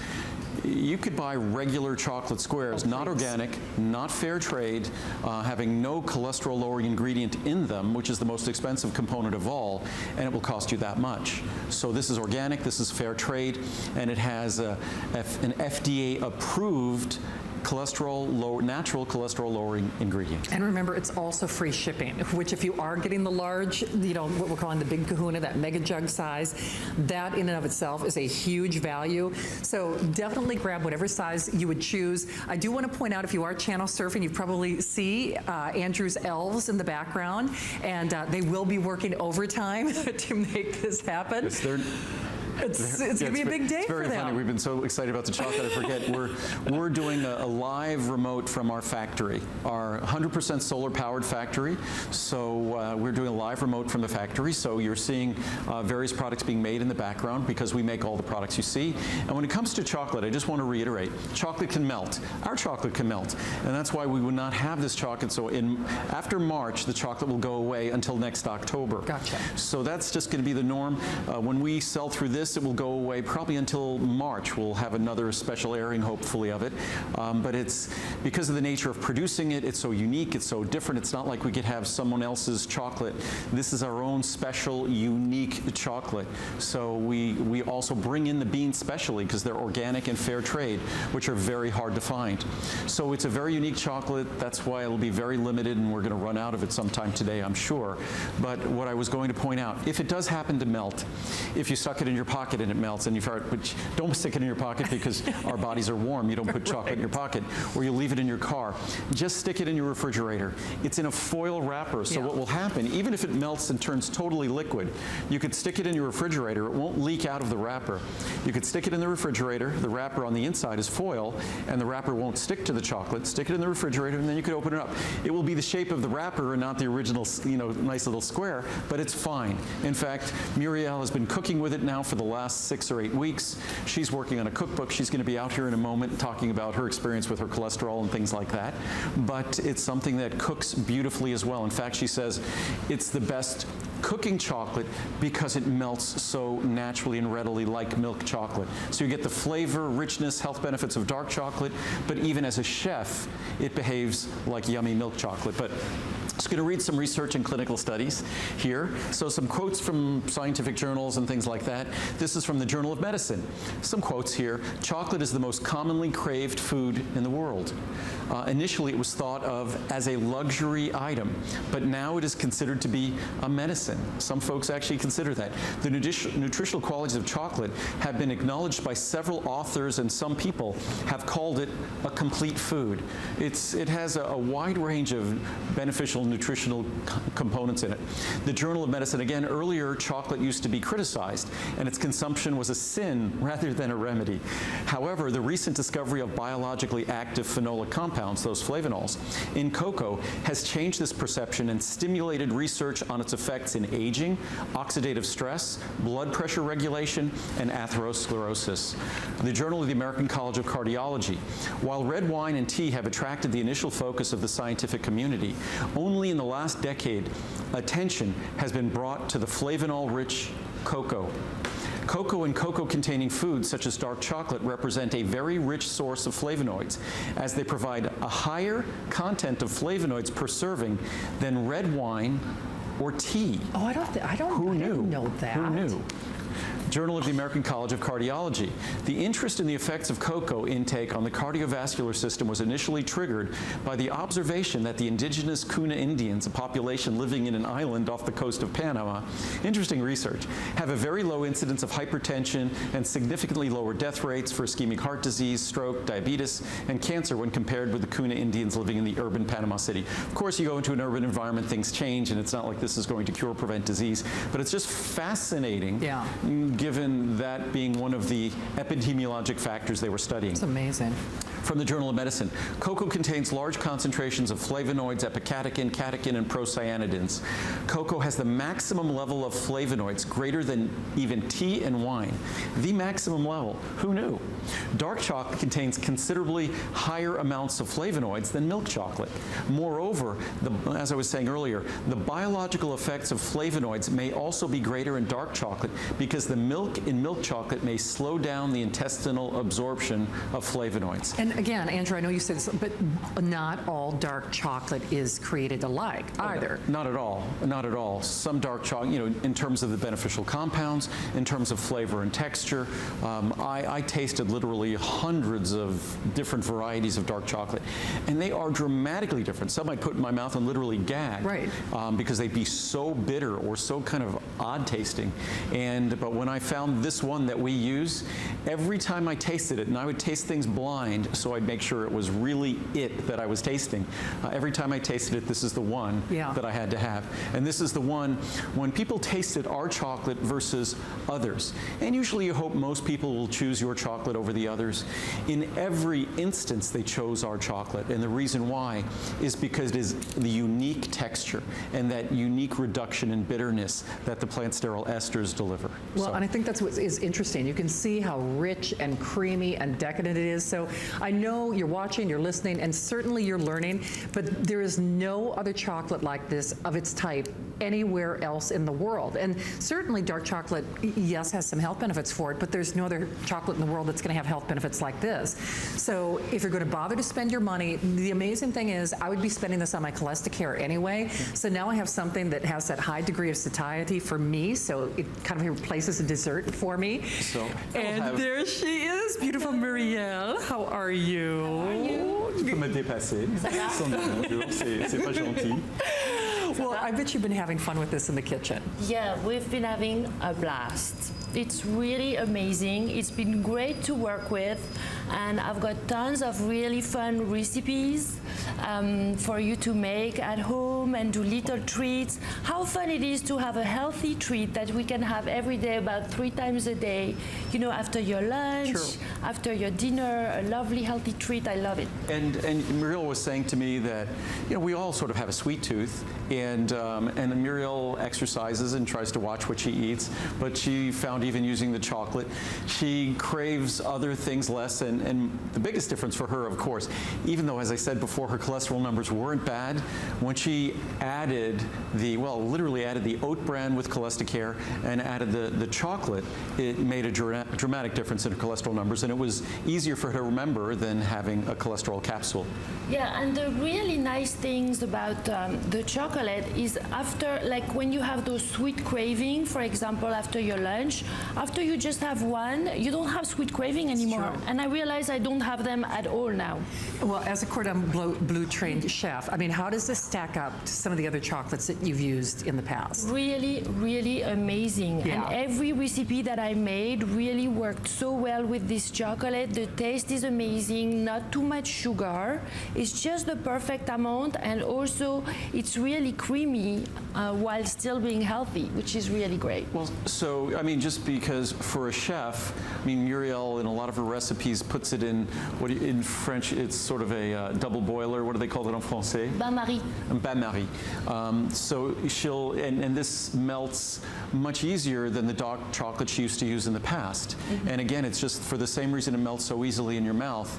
You could buy regular chocolate squares, not organic, not fair trade, having no cholesterol-lowering ingredient in them, which is the most expensive component of all, and it will cost you that much. So this is organic, this is fair trade, and it has an FDA-approved natural cholesterol-lowering ingredient. And remember, it's also free shipping, which if you are getting the large, what we're calling the big kahuna, that mega jug size, that in and of itself is a huge value. So definitely grab whatever size you would choose. I do want to point out, if you are channel surfing, you probably see Andrew's elves in the background, and they will be working overtime to make this happen. It's going to be a big day for them. It's very funny. We've been so excited about the chocolate. I forget. We're doing a live remote from our factory, our 100% solar-powered factory. So we're doing a live remote from the factory. So you're seeing various products being made in the background because we make all the products you see. And when it comes to chocolate, I just want to reiterate, chocolate can melt. Our chocolate can melt. And that's why we would not have this chocolate. So after March, the chocolate will go away until next October. Gotcha. So that's just going to be the norm. When we sell through this, it will go away probably until March. We'll have another special airing, hopefully, of it. But it's because of the nature of producing it, it's so unique, it's so different. It's not like we could have someone else's chocolate. This is our own special, unique chocolate. So we also bring in the beans specially because they're organic and fair trade, which are very hard to find. So it's a very unique chocolate. That's why it'll be very limited, and we're going to run out of it sometime today, I'm sure. But what I was going to point out, if it does happen to melt, if you stuck it in your pocket and it melts, and but don't stick it in your pocket because our bodies are warm. You don't put chocolate in your pocket, or you leave it in your car. Just stick it in your refrigerator. It's in a foil wrapper, so what will happen, even if it melts and turns totally liquid, you could stick it in your refrigerator. It won't leak out of the wrapper. You could stick it in the refrigerator. The wrapper on the inside is foil, and the wrapper won't stick to the chocolate. Stick it in the refrigerator, and then you could open it up. It will be the shape of the wrapper and not the original, nice little square, but it's fine. In fact, Muriel has been cooking with it now for the last 6 or 8 weeks. She's working on a cookbook. She's going to be out here in a moment talking about her experience with her cholesterol and things like that. But it's something that cooks beautifully as well. In fact, she says it's the best cooking chocolate because it melts so naturally and readily like milk chocolate. So you get the flavor, richness, health benefits of dark chocolate, but even as a chef, it behaves like yummy milk chocolate. But I'm just going to read some research and clinical studies here. So some quotes from scientific journals and things like that. This is from the Journal of Medicine. Some quotes here. Chocolate is the most commonly craved food in the world. Initially, it was thought of as a luxury item, but now it is considered to be a medicine. Some folks actually consider that. The nutritional qualities of chocolate have been acknowledged by several authors, and some people have called it a complete food. It has a wide range of beneficial nutritional components in it. The Journal of Medicine, again, earlier chocolate used to be criticized, and its consumption was a sin rather than a remedy. However, the recent discovery of biologically active phenolic compounds, those flavonols, in cocoa has changed this perception and stimulated research on its effects in aging, oxidative stress, blood pressure regulation, and atherosclerosis. The Journal of the American College of Cardiology. While red wine and tea have attracted the initial focus of the scientific community, only in the last decade, attention has been brought to the flavanol-rich cocoa. Cocoa and cocoa-containing foods, such as dark chocolate, represent a very rich source of flavonoids, as they provide a higher content of flavonoids per serving than red wine or tea. Oh, I didn't know that. Who knew? Journal of the American College of Cardiology. The interest in the effects of cocoa intake on the cardiovascular system was initially triggered by the observation that the indigenous Kuna Indians, a population living in an island off the coast of Panama, interesting research, have a very low incidence of hypertension and significantly lower death rates for ischemic heart disease, stroke, diabetes, and cancer when compared with the Kuna Indians living in the urban Panama City. Of course, you go into an urban environment, things change, and it's not like this is going to cure or prevent disease, but it's just fascinating. Yeah. Given that being one of the epidemiologic factors they were studying. It's amazing. From the Journal of Medicine, cocoa contains large concentrations of flavonoids, epicatechin, catechin, and procyanidins. Cocoa has the maximum level of flavonoids, greater than even tea and wine. The maximum level. Who knew? Dark chocolate contains considerably higher amounts of flavonoids than milk chocolate. Moreover, as I was saying earlier, the biological effects of flavonoids may also be greater in dark chocolate because the milk in milk chocolate may slow down the intestinal absorption of flavonoids. And again, Andrew, I know you said this, but not all dark chocolate is created alike either. Not at all. Not at all. Some dark chocolate, in terms of the beneficial compounds, in terms of flavor and texture, I tasted literally hundreds of different varieties of dark chocolate, and they are dramatically different. Some I put in my mouth and literally gag, right, because they'd be so bitter or so kind of odd tasting. But when I found this one that we use, every time I tasted it, and I would taste things blind, so I'd make sure it was really it that I was tasting. Every time I tasted it, this is the one that I had to have. And this is the one, when people tasted our chocolate versus others, and usually you hope most people will choose your chocolate over the others, in every instance they chose our chocolate. And the reason why is because it is the unique texture and that unique reduction in bitterness that the plant sterol esters deliver. Well, and I think that's what is interesting. You can see how rich and creamy and decadent it is. So I know you're watching, you're listening, and certainly you're learning, but there is no other chocolate like this of its type anywhere else in the world. And certainly dark chocolate, yes, has some health benefits for it, but there's no other chocolate in the world that's going to have health benefits like this. So if you're going to bother to spend your money, the amazing thing is I would be spending this on my cholesterol anyway. So now I have something that has that high degree of satiety for me, so it kind of replaces a dessert for me. So, and there she is, beautiful Muriel. How are you? How are you? Tu peux me dépasser. C'est pas gentil. Well, I bet you've been having fun with this in the kitchen. Yeah, we've been having a blast. It's really amazing. It's been great to work with, and I've got tons of really fun recipes for you to make at home and do little treats. How fun it is to have a healthy treat that we can have every day, about 3 times a day. After your lunch, after your dinner, a lovely healthy treat. I love it. And Muriel was saying to me that we all sort of have a sweet tooth, and Muriel exercises and tries to watch what she eats, but she found even using the chocolate, she craves other things less, and the biggest difference for her, of course, even though, as I said before, her cholesterol numbers weren't bad, when she added literally added the oat bran with cholesterol and added the chocolate, it made a dramatic difference in her cholesterol numbers, and it was easier for her to remember than having a cholesterol capsule. Yeah, and the really nice things about the chocolate is after, like when you have those sweet craving, for example, after your lunch, after you just have one, you don't have sweet craving anymore. And I realize I don't have them at all now. Well, as a cordon bleu trained chef, I mean, how does this stack up to some of the other chocolates that you've used in the past? Really, really amazing. Yeah. And every recipe that I made really worked so well with this chocolate. The taste is amazing, not too much sugar. It's just the perfect amount, and also it's really creamy while still being healthy, which is really great. Well, so, I mean, just because for a chef, I mean, Muriel in a lot of her recipes puts it in, in French, it's sort of a double boiler. What do they call it en français? Bain-marie. Bain-marie. So she'll, and this melts much easier than the dark chocolate she used to use in the past. And again, it's just for the same reason it melts so easily in your mouth.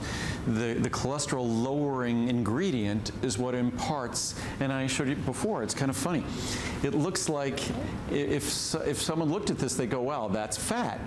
The cholesterol lowering ingredient is what imparts, and I showed you before, it's kind of funny. It looks like if someone looked at this, they go, wow, that's fat.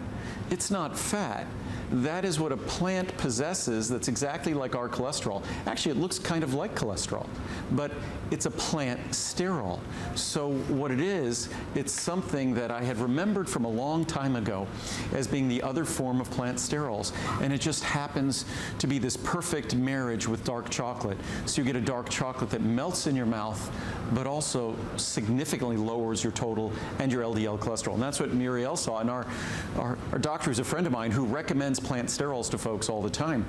It's not fat. That is what a plant possesses that's exactly like our cholesterol. Actually, it looks kind of like cholesterol, but it's a plant sterol. So what it is, it's something that I had remembered from a long time ago as being the other form of plant sterols. And it just happens to be this perfect marriage with dark chocolate. So you get a dark chocolate that melts in your mouth, but also significantly lowers your total and your LDL cholesterol. And that's what Muriel saw. And our doctor is a friend of mine who recommends plant sterols to folks all the time.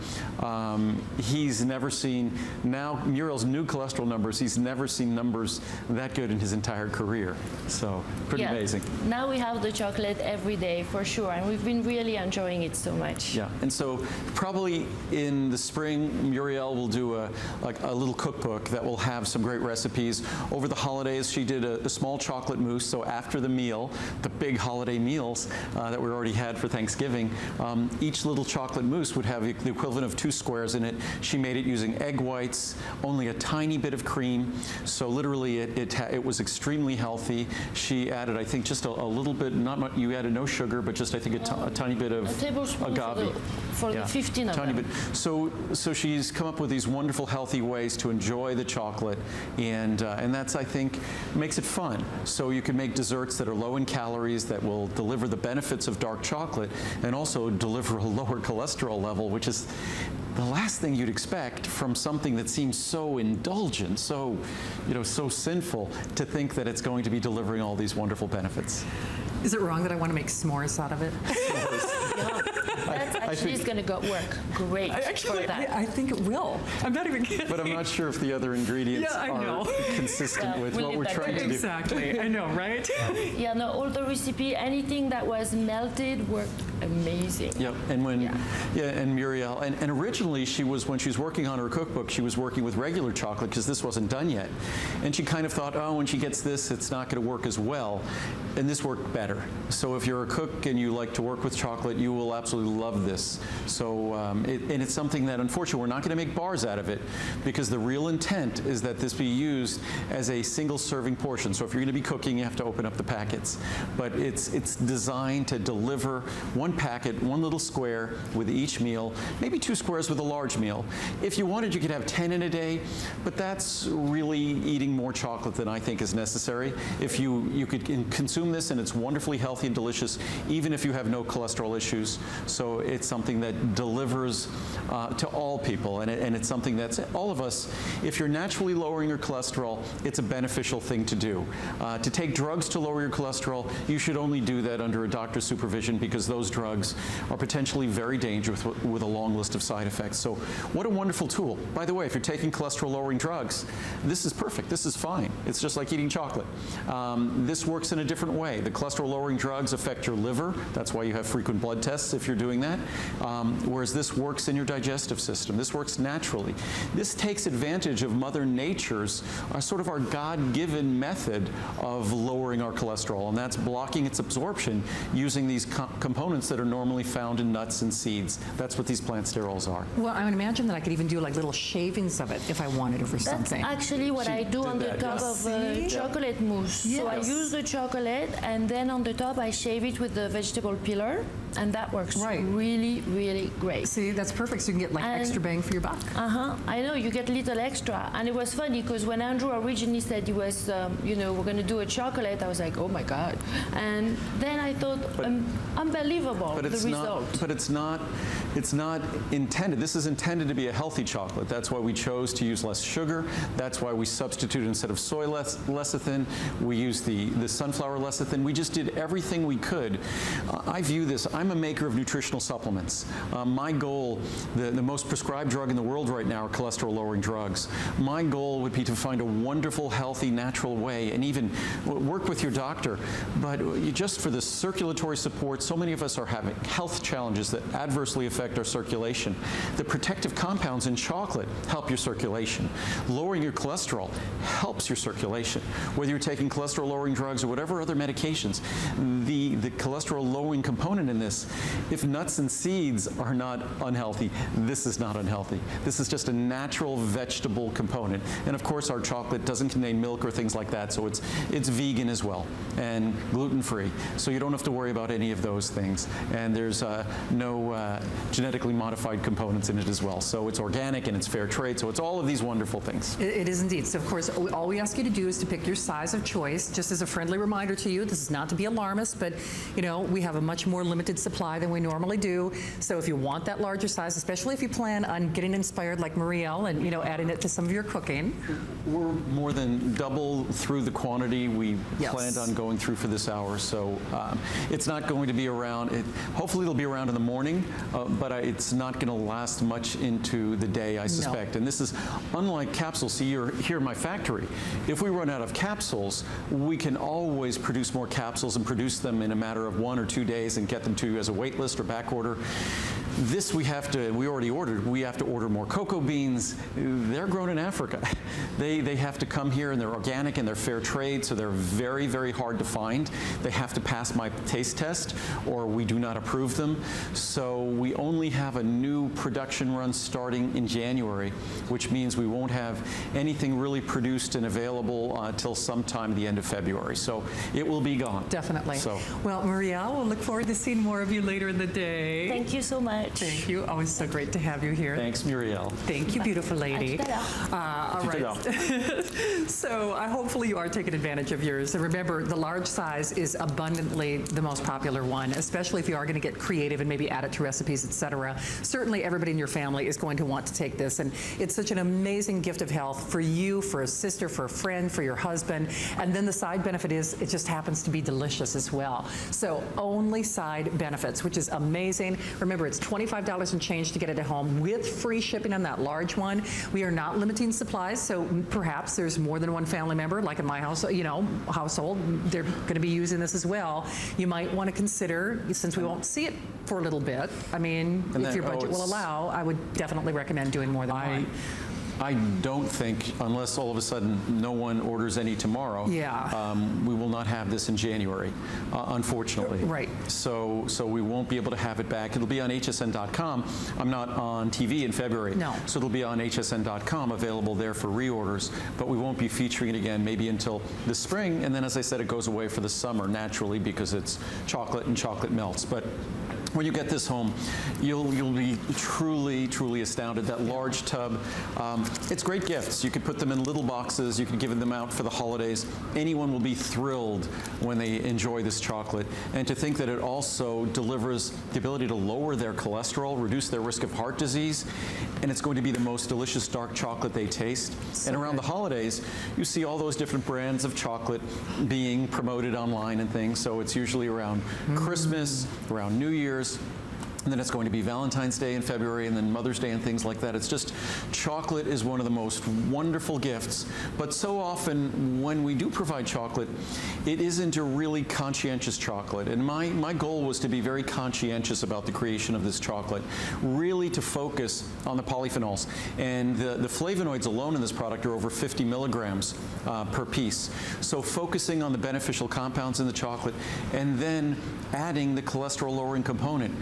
He's never seen, now Muriel's new cholesterol numbers, he's never seen numbers that good in his entire career. So pretty amazing. Now we have the chocolate every day for sure, and we've been really enjoying it so much. Yeah, and so probably in the spring, Muriel will do a little cookbook that will have some great recipes. Over the holidays, she did a small chocolate mousse. So after the meal, the big holiday meals that we already had for Thanksgiving, each little chocolate mousse would have the equivalent of 2 squares in it. She made it using egg whites, only a tiny bit of cream. So literally, it was extremely healthy. She added, I think, just a little bit. Not much, you added no sugar, but just I think a tiny bit of a tablespoon agave. For the 15 of tiny them. bit. So she's come up with these wonderful, healthy ways to enjoy the chocolate, and that's, I think, makes it fun. So you can make desserts that are low in calories that will deliver the benefits of dark chocolate and also deliver a lower cholesterol level, which is the last thing you'd expect from something that seems so indulgent, so, so sinful, to think that it's going to be delivering all these wonderful benefits. Is it wrong that I want to make s'mores out of it? Yeah, that actually is going to work great for that. I think it will. I'm not even kidding. But I'm not sure if the other ingredients are consistent with we'll what we're trying to do. Exactly. I know, right? Yeah, no, all the recipe, anything that was melted worked amazing. Yep, and and Muriel, and originally when she was working on her cookbook, she was working with regular chocolate because this wasn't done yet. And she kind of thought, oh, when she gets this, it's not going to work as well. And this worked better. So if you're a cook and you like to work with chocolate, you will absolutely love this. So, and it's something that, unfortunately, we're not going to make bars out of it because the real intent is that this be used as a single serving portion. So if you're going to be cooking, you have to open up the packets. But it's designed to deliver one packet, one little square with each meal, maybe 2 squares with a large meal. If you wanted, you could have 10 in a day, but that's really eating more chocolate than I think is necessary. If you could consume this, and it's wonderfully healthy and delicious, even if you have no cholesterol issues. So it's something that delivers to all people, and it's something that's all of us. If you're naturally lowering your cholesterol, it's a beneficial thing to do. To take drugs to lower your cholesterol, you should only do that under a doctor's supervision because those drugs are potentially very dangerous with a long list of side effects. So what a wonderful tool. By the way, if you're taking cholesterol-lowering drugs, this is perfect. This is fine. It's just like eating chocolate. This works in a different way. The cholesterol-lowering drugs affect your liver. That's why you have frequent blood tests if you're doing that. Whereas this works in your digestive system. This works naturally. This takes advantage of Mother Nature's, sort of our God-given method of lowering our cholesterol, and that's blocking its absorption using these components that are normally found in nuts and seeds. That's what these plant sterols are. Well, I would imagine that I could even do like little shavings of it if I wanted it for something. That's actually what I do on the top of chocolate mousse. Yes. So I use the chocolate, and then on the top I shave it with the vegetable peeler, and that works really, really great. See, that's perfect. So you can get like extra bang for your buck. I know, you get little extra. And it was funny because when Andrew originally said he was, we're going to do a chocolate, I was like, oh my God. And then I thought, unbelievable, the result. But it's not intended. This is intended to be a healthy chocolate. That's why we chose to use less sugar. That's why we substituted, instead of soy lecithin, we used the sunflower lecithin. We just did everything we could. I view this, I'm a maker of nutritional supplements. My goal, the most prescribed drug in the world right now are cholesterol-lowering drugs. My goal would be to find a wonderful, healthy, natural way, and even work with your doctor. But just for the circulatory support, so many of us are having health challenges that adversely affect our circulation. The protective compounds in chocolate help your circulation. Lowering your cholesterol helps your circulation. Whether you're taking cholesterol-lowering drugs or whatever other medications, the cholesterol-lowering component in this this. If nuts and seeds are not unhealthy, this is not unhealthy. This is just a natural vegetable component. And of course, our chocolate doesn't contain milk or things like that, so it's vegan as well and gluten-free. So you don't have to worry about any of those things. And there's no genetically modified components in it as well. So it's organic and it's fair trade. So it's all of these wonderful things. It is indeed. So of course, all we ask you to do is to pick your size of choice. Just as a friendly reminder to you, this is not to be alarmist, but you know, we have a much more limited supply than we normally do. So if you want that larger size, especially if you plan on getting inspired like Marielle and, you know, adding it to some of your cooking. We're more than double through the quantity we Yes. planned on going through for this hour. So it's not going to be around. Hopefully it'll be around in the morning, but it's not going to last much into the day, I suspect. And this is unlike capsules. See, you're here in my factory. If we run out of capsules, we can always produce more capsules and produce them in a matter of 1 or 2 days and get them to you as a wait list or back order. This we already ordered. We have to order more cocoa beans. They're grown in Africa. They have to come here and they're organic and they're fair trade, so they're very, very hard to find. They have to pass my taste test or we do not approve them. So we only have a new production run starting in January, which means we won't have anything really produced and available till sometime at the end of February. So it will be gone. Definitely. So. Well, Marielle, we'll look forward to seeing more of you later in the day. Thank you so much. Thank you. Always so great to have you here. Thanks, Muriel. Thank you, beautiful lady. All right. So hopefully you are taking advantage of yours. And remember, the large size is abundantly the most popular one, especially if you are going to get creative and maybe add it to recipes, etc. Certainly everybody in your family is going to want to take this. And it's such an amazing gift of health for you, for a sister, for a friend, for your husband. And then the side benefit is it just happens to be delicious as well. So only side benefits, which is amazing. Remember, it's $25 and change to get it at home with free shipping on that large one. We are not limiting supplies, so perhaps there's more than one family member, like in my house, you know, household, they're going to be using this as well. You might want to consider, since we won't see it for a little bit, I mean, if your budget will allow, I would definitely recommend doing more than one. I don't think, unless all of a sudden no one orders any tomorrow, we will not have this in January, unfortunately. Right. So we won't be able to have it back. It'll be on hsn.com. I'm not on TV in February. No. So it'll be on hsn.com, available there for reorders, but we won't be featuring it again maybe until the spring, and then, as I said, it goes away for the summer naturally because it's chocolate and chocolate melts. But when you get this home, you'll be truly, truly astounded. That large tub, it's great gifts. You could put them in little boxes. You could give them out for the holidays. Anyone will be thrilled when they enjoy this chocolate. And to think that it also delivers the ability to lower their cholesterol, reduce their risk of heart disease, and it's going to be the most delicious dark chocolate they taste. So and around the holidays, you see all those different brands of chocolate being promoted online and things. So it's usually around Christmas, around New Year's, and then it's going to be Valentine's Day in February, and then Mother's Day and things like that. It's just, chocolate is one of the most wonderful gifts, but so often when we do provide chocolate, it isn't a really conscientious chocolate. And my goal was to be very conscientious about the creation of this chocolate, really to focus on the polyphenols. And the flavonoids alone in this product are over 50 milligrams per piece. So focusing on the beneficial compounds in the chocolate, and then adding the cholesterol-lowering component.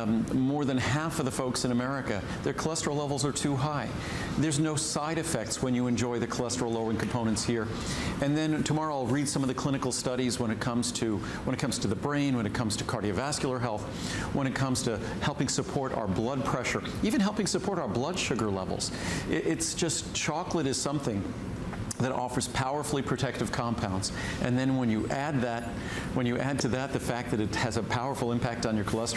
More than half of the folks in America, their cholesterol levels are too high. There's no side effects when you enjoy the cholesterol-lowering components here. And then tomorrow I'll read some of the clinical studies when it comes to the brain, when it comes to cardiovascular health, when it comes to helping support our blood pressure, even helping support our blood sugar levels. It's just, chocolate is something that offers powerfully protective compounds. And then when you add to that the fact that it has a powerful impact on your cholesterol,